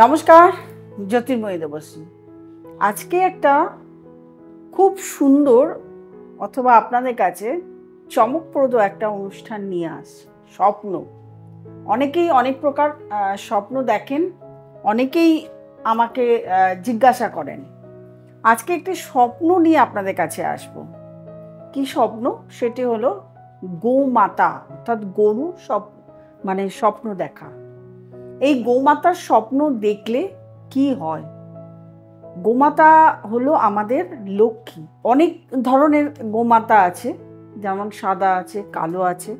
নমস্কার, জ্যোতির্ময়ী দেবশ্রী। আজকে একটা খুব সুন্দর অথবা আপনাদের কাছে চমকপ্রদ একটা অনুষ্ঠান নিয়ে আসছি। স্বপ্ন। অনেকেই অনেক প্রকার স্বপ্ন দেখেন, অনেকেই আমাকে জিজ্ঞাসা করেন। আজকে একটি স্বপ্ন নিয়ে আপনাদের কাছে আসব। কি স্বপ্ন? সেটি হলো গোমাতা অর্থাৎ গরু স্বপ্ন দেখা। এই গোমাতার স্বপ্ন দেখলে কি হয়? গোমাতা হলো আমাদের লক্ষ্মী। অনেক ধরনের গোমাতা আছে, যেমন সাদা আছে, কালো আছে।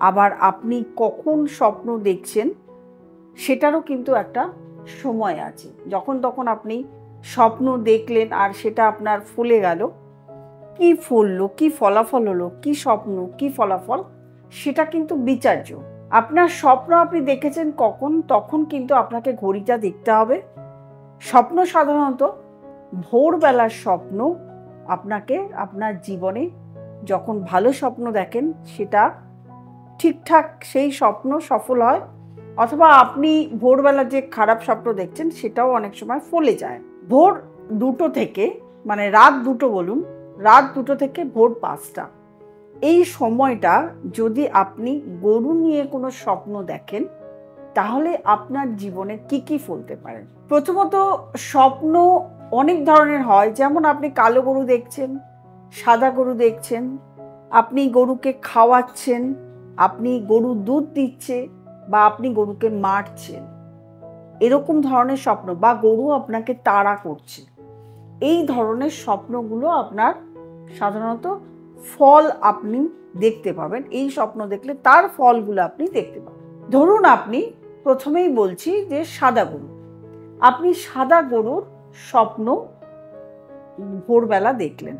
আবার আপনি কখন স্বপ্ন দেখছেন সেটারও কিন্তু একটা সময় আছে। যখন তখন আপনি স্বপ্ন দেখলেন আর সেটা আপনার ফলে গেল, কি ফললো, কি ফলাফল হলো, কি স্বপ্ন, কি ফলাফল, সেটা কিন্তু বিচার্য। আপনার স্বপ্ন আপনি দেখেছেন কখন, তখন কিন্তু আপনাকে ঘড়িটা দেখতে হবে। স্বপ্ন সাধারণত ভোরবেলার স্বপ্ন আপনাকে আপনার জীবনে যখন ভালো স্বপ্ন দেখেন সেটা ঠিকঠাক সেই স্বপ্ন সফল হয়, অথবা আপনি ভোরবেলা যে খারাপ স্বপ্ন দেখছেন সেটাও অনেক সময় ফলে যায়। ভোর 2টো থেকে, মানে রাত 2টো বলুন, রাত 2টো থেকে ভোর 5টা, এই সময়টা যদি আপনি গরু নিয়ে কোনো স্বপ্ন দেখেন তাহলে আপনার জীবনে কি কি ফলতে পারে। প্রথমত, স্বপ্ন অনেক ধরনের হয়। যেমন আপনি কালো গরু দেখছেন, সাদা গরু দেখছেন, আপনি গরুকে খাওয়াচ্ছেন, আপনি গরু দুধ দিচ্ছে, বা আপনি গরুকে মারছেন, এরকম ধরনের স্বপ্ন, বা গরু আপনাকে তাড়া করছে, এই ধরনের স্বপ্নগুলো আপনার সাধারণত ফল আপনি দেখতে পাবেন। এই স্বপ্ন দেখলে তার ফলগুলো আপনি দেখতে পাবেন। ধরুন আপনি প্রথমেই বলছি যে সাদা গরু, আপনি সাদা গরুর স্বপ্ন ভোরবেলা দেখলেন।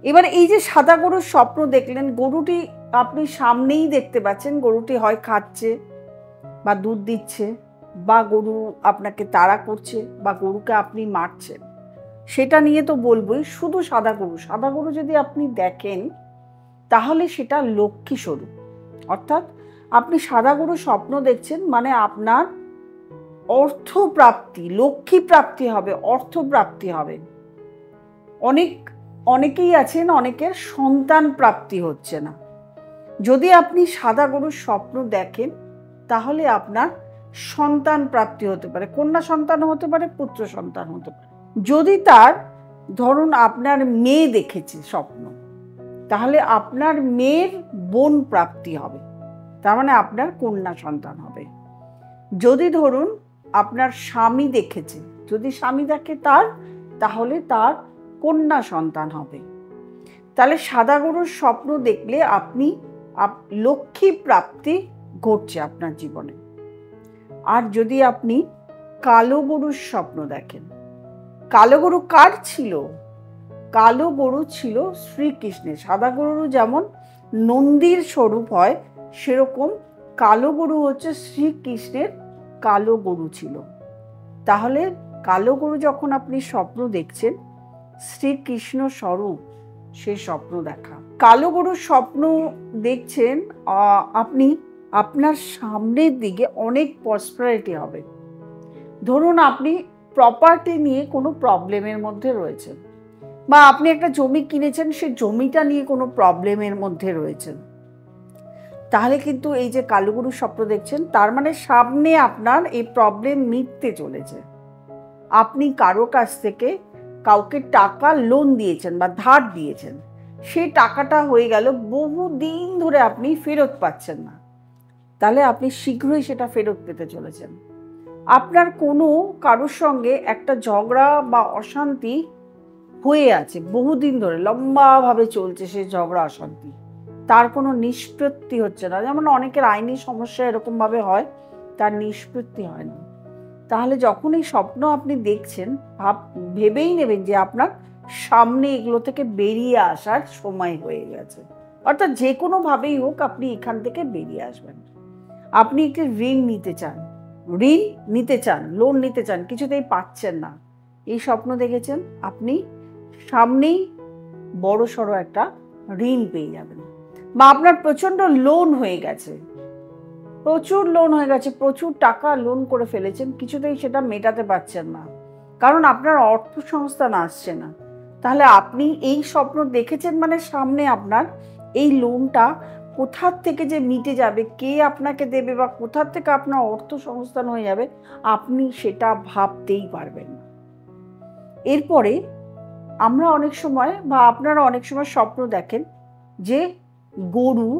এবার এই যে সাদা গরুর স্বপ্ন দেখলেন, গরুটি আপনি সামনেই দেখতে পাচ্ছেন, গরুটি হয় খাচ্ছে বা দুধ দিচ্ছে, বা গরু আপনাকে তাড়া করছে, বা গরুকে আপনি মারছেন, সেটা নিয়ে তো বলবোই। শুধু সাদা গরু যদি আপনি দেখেন তাহলে সেটা লক্ষ্মী স্বরূপ। অর্থাৎ আপনি সাদা গরুর স্বপ্ন দেখছেন মানে আপনার অর্থপ্রাপ্তি, লক্ষ্মী প্রাপ্তি হবে, অর্থপ্রাপ্তি হবে। অনেকেই আছেন, অনেকের সন্তান প্রাপ্তি হচ্ছে না। যদি আপনি সাদা গরুর স্বপ্ন দেখেন তাহলে আপনার সন্তান প্রাপ্তি হতে পারে, কন্যা সন্তান হতে পারে, পুত্র সন্তান হতে পারে। যদি তার, ধরুন আপনার মেয়ে দেখেছে স্বপ্ন, তাহলে আপনার মেয়ের বোন প্রাপ্তি হবে, তার মানে আপনার কন্যা সন্তান হবে। যদি ধরুন আপনার স্বামী দেখেছে, যদি স্বামী দেখে তার, তাহলে তার কন্যা সন্তান হবে। তাহলে সাদা গরুর স্বপ্ন দেখলে আপনি লক্ষ্মী প্রাপ্তি ঘটছে আপনার জীবনে। আর যদি আপনি কালো গরুর স্বপ্ন দেখেন, কালো গরু কার ছিল? কালো গরু ছিল শ্রীকৃষ্ণের। সাদা গরু যেমন নন্দীর স্বরূপ হয়, সেরকম কালো গরু হচ্ছে শ্রীকৃষ্ণের কালো গরু ছিল। তাহলে কালো গরু যখন আপনি স্বপ্ন দেখছেন, শ্রীকৃষ্ণ স্বরূপ সে স্বপ্ন দেখা। কালো গরুর স্বপ্ন দেখছেন, আপনি আপনার সামনের দিকে অনেক প্রসপারিটি হবে। ধরুন আপনি প্রপার্টি নিয়ে কোনো প্রবলেমের মধ্যে রয়েছেন, বা আপনি একটা জমি কিনেছেন, সে জমিটা নিয়ে কোনো প্রবলেমের মধ্যে রয়েছেন, তাহলে কিন্তু এই যে কালো গরুর স্বপ্ন দেখছেন, তার মানে সামনে আপনার এই প্রবলেম মিটতে চলেছে। আপনি কারো কাছ থেকে কাউকে টাকা লোন দিয়েছেন বা ধার দিয়েছেন, সেই টাকাটা হয়ে গেল, বহুদিন ধরে আপনি ফেরত পাচ্ছেন না, তাহলে আপনি শীঘ্রই সেটা ফেরত পেতে চলেছেন। আপনার কোনো কারোর সঙ্গে একটা ঝগড়া বা অশান্তি হয়ে আছে, বহুদিন ধরে লম্বাভাবে চলছে সে ঝগড়া অশান্তি, তার কোনো নিষ্পত্তি হচ্ছে না। যেমন অনেকের আইনি সমস্যা এরকমভাবে হয়, তার নিষ্পত্তি হয় না। তাহলে যখন এই স্বপ্ন আপনি দেখছেন, ভেবেই নেবেন যে আপনার সামনে এগুলো থেকে বেরিয়ে আসার সময় হয়ে গেছে। অর্থাৎ যে কোনোভাবেই হোক আপনি এখান থেকে বেরিয়ে আসবেন। আপনি একটি ঋণ নিতে চান, লোন নিতে চান, কিছুতেই পাচ্ছেন না, এই স্বপ্ন দেখেছেন, আপনি সামনেই বড় সড়ো একটা ঋণ পেয়ে যাবেন। বা আপনার প্রচণ্ড লোন হয়ে গেছে, প্রচুর লোন হয়ে গেছে, প্রচুর টাকা লোন করে ফেলেছেন, কিছুতেই সেটা মেটাতে পারছেন না, কারণ আপনার অর্থসংস্থান আসছে না। তাহলে আপনি এই স্বপ্ন দেখেছেন মানে সামনে আপনার এই লোনটা কোথার থেকে যে মিটে যাবে, কে আপনাকে দেবে বা কোথার থেকে আপনার অর্থসংস্থান হয়ে যাবে, আপনি সেটা ভাবতেই পারবেন না। এরপরে আমরা অনেক সময় বা আপনারা অনেক সময় স্বপ্ন দেখেন যে গরু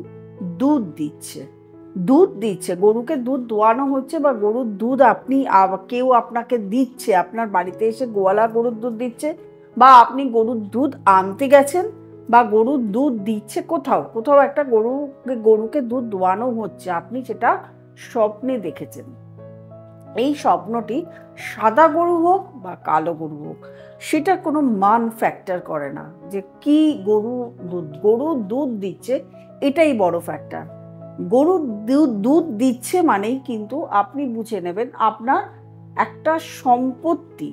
দুধ দিচ্ছে, গরুকে দুধ দোয়ানো হচ্ছে বা গরুর দুধ আপনি কেউ আপনাকে দিচ্ছে, আপনার বাড়িতে এসে গোয়ালা গরুর দুধ দিচ্ছে, বা আপনি গরুর দুধ আনতে গেছেন বা গরুর দুধ দিচ্ছে, কোথাও একটা গরুকে দুধ দোয়ানো হচ্ছে, আপনি সেটা স্বপ্নে দেখেছেন। এই স্বপ্নটি সাদা গরু হোক বা কালো গরু হোক, সেটা কোনো মান ফ্যাক্টর করে না যে কি গরু দুধ দিচ্ছে, এটাই বড় ফ্যাক্টর। গরু দুধ দিচ্ছে মানেই কিন্তু আপনি বুঝে নেবেন আপনার একটা সম্পত্তি,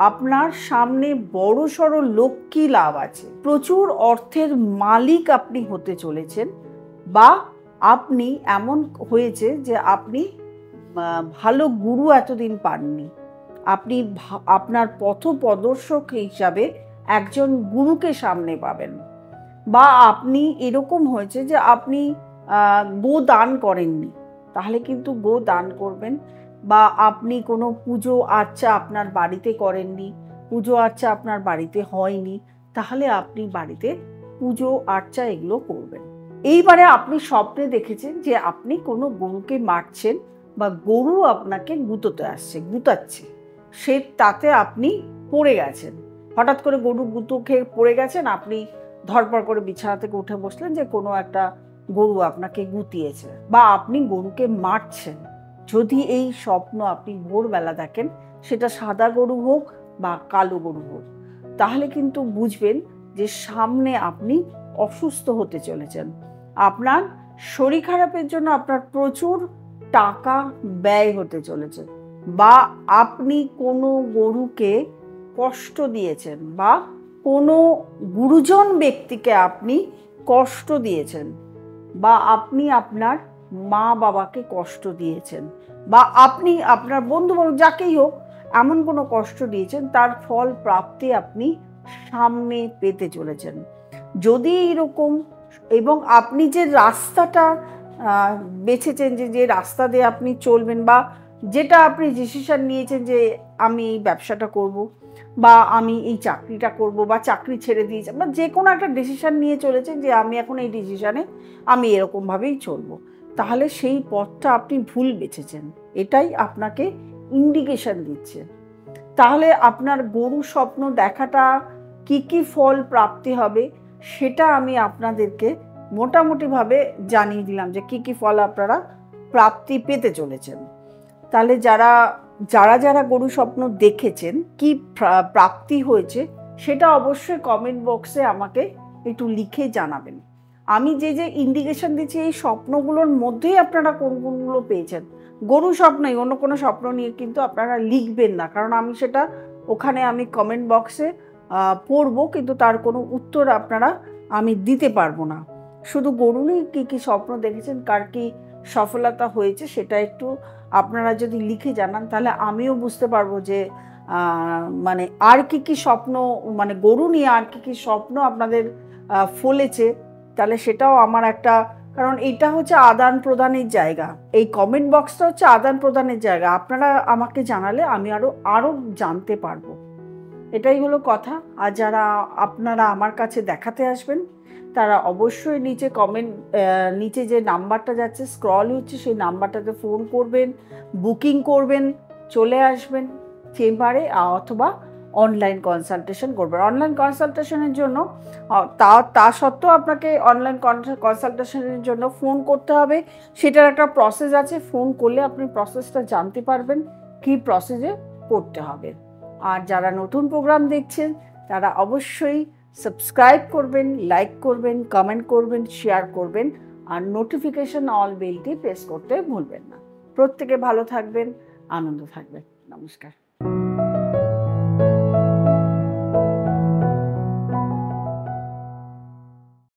আপনার সামনে বড় সড়ো লক্ষ্মী লাভ আছে, প্রচুর অর্থের মালিক আপনি হতে চলেছেন, বা আপনি এমন হয়েছে যে আপনি ভালো গুরু এতদিন পাননি, আপনি আপনার পথপ্রদর্শক হিসাবে একজন গুরুকে সামনে পাবেন, বা আপনি এরকম হয়েছে যে আপনি গো দান করেননি, তাহলে কিন্তু গো দান করবেন, বা আপনি কোনো পুজো আর্চা আপনার বাড়িতে করেননি, পুজো আর্চা আপনার বাড়িতে হয়নি, তাহলে আপনি বাড়িতে পুজো আর্চা এগুলো করবেন। এইবারে আপনি স্বপ্নে দেখেছেন যে আপনি কোনো গরুকে মারছেন বা গরু আপনাকে গুতাচ্ছে, তাতে আপনি পড়ে গেছেন, হঠাৎ করে গরু গুঁতো খেয়ে পড়ে গেছেন, আপনি ধরপড় করে বিছানা থেকে উঠে বসলেন যে কোনো একটা গরু আপনাকে গুতিয়েছে, বা আপনি গরুকে মারছেন। যদি এই স্বপ্ন আপনি ভোরবেলা দেখেন, সেটা সাদা গরু হোক বা কালো গরু হোক, তাহলে কিন্তু বুঝবেন যে সামনে আপনি অসুস্থ হতে চলেছেন, আপনার শরীর খারাপের জন্য আপনার প্রচুর টাকা ব্যয় হতে চলেছে, বা আপনি কোনো গরুকে কষ্ট দিয়েছেন, বা কোনো গুরুজন ব্যক্তিকে আপনি কষ্ট দিয়েছেন, বা আপনি আপনার মা বাবাকে কষ্ট দিয়েছেন, বা আপনি আপনার বন্ধু বান্ধব যাকেই হোক এমন কোনো কষ্ট দিয়েছেন, তার ফল প্রাপ্তি আপনি সামনে পেতে চলেছেন। যদি এরকম, এবং আপনি যে রাস্তাটা বেছেছেন, যে রাস্তা দিয়ে আপনি চলবেন, বা যেটা আপনি ডিসিশন নিয়েছেন যে আমি এই ব্যবসাটা করব, বা আমি এই চাকরিটা করব, বা চাকরি ছেড়ে দিয়েছি, বা যে কোনো একটা ডিসিশন নিয়ে চলেছেন যে আমি এখন এই ডিসিশনে আমি এরকমভাবেই চলবো, তাহলে সেই পথটা আপনি ভুল বেছেছেন, এটাই আপনাকে ইন্ডিকেশন দিচ্ছে। তাহলে আপনার গরু স্বপ্ন দেখাটা কি ফল প্রাপ্তি হবে, সেটা আমি আপনাদেরকে মোটামুটিভাবে জানিয়ে দিলাম যে কি ফল আপনারা প্রাপ্তি পেতে চলেছেন। তাহলে যারা গরু স্বপ্ন দেখেছেন, কি প্রাপ্তি হয়েছে, সেটা অবশ্যই কমেন্ট বক্সে আমাকে একটু লিখে জানাবেন। আমি যে ইন্ডিকেশন দিচ্ছি এই স্বপ্নগুলোর মধ্যেই আপনারা কোনগুলো পেয়েছেন, গরু স্বপ্নই, অন্য কোনো স্বপ্ন নিয়ে কিন্তু আপনারা লিখবেন না, কারণ আমি সেটা ওখানে আমি কমেন্ট বক্সে পড়বো, কিন্তু তার কোনো উত্তর আমি দিতে পারবো না। শুধু গরু নিয়ে কী স্বপ্ন দেখেছেন, কার কি সফলতা হয়েছে, সেটা একটু আপনারা যদি লিখে জানান, তাহলে আমিও বুঝতে পারবো যে মানে আর কি স্বপ্ন, মানে গরু নিয়ে আর কি স্বপ্ন আপনাদের ফলেছে, তাহলে সেটাও আমার একটা, কারণ এটা হচ্ছে আদান প্রদানের জায়গা, এই কমেন্ট বক্সটা হচ্ছে আদান প্রদানের জায়গা, আপনারা আমাকে জানালে আমি আরও জানতে পারবো, এটাই হলো কথা। আর যারা আপনারা আমার কাছে দেখাতে আসবেন, তারা অবশ্যই নিচে যে নাম্বারটা যাচ্ছে স্ক্রল হচ্ছে, সেই নাম্বারটাতে ফোন করবেন, বুকিং করবেন, চলে আসবেন চেম্বারে, অথবা অনলাইন কনসালটেশন করবেন। অনলাইন কনসালটেশনের জন্য তা সত্ত্বেও আপনাকে অনলাইন কনসালটেশনের জন্য ফোন করতে হবে, সেটার একটা প্রসেস আছে, ফোন করলে আপনি প্রসেসটা জানতে পারবেন কী প্রসেসে করতে হবে। আর যারা নতুন প্রোগ্রাম দেখছেন, তারা অবশ্যই সাবস্ক্রাইব করবেন, লাইক করবেন, কমেন্ট করবেন, শেয়ার করবেন, আর নোটিফিকেশন অল বেলটি প্রেস করতে ভুলবেন না। প্রত্যেকে ভালো থাকবেন, আনন্দ থাকবেন। নমস্কার।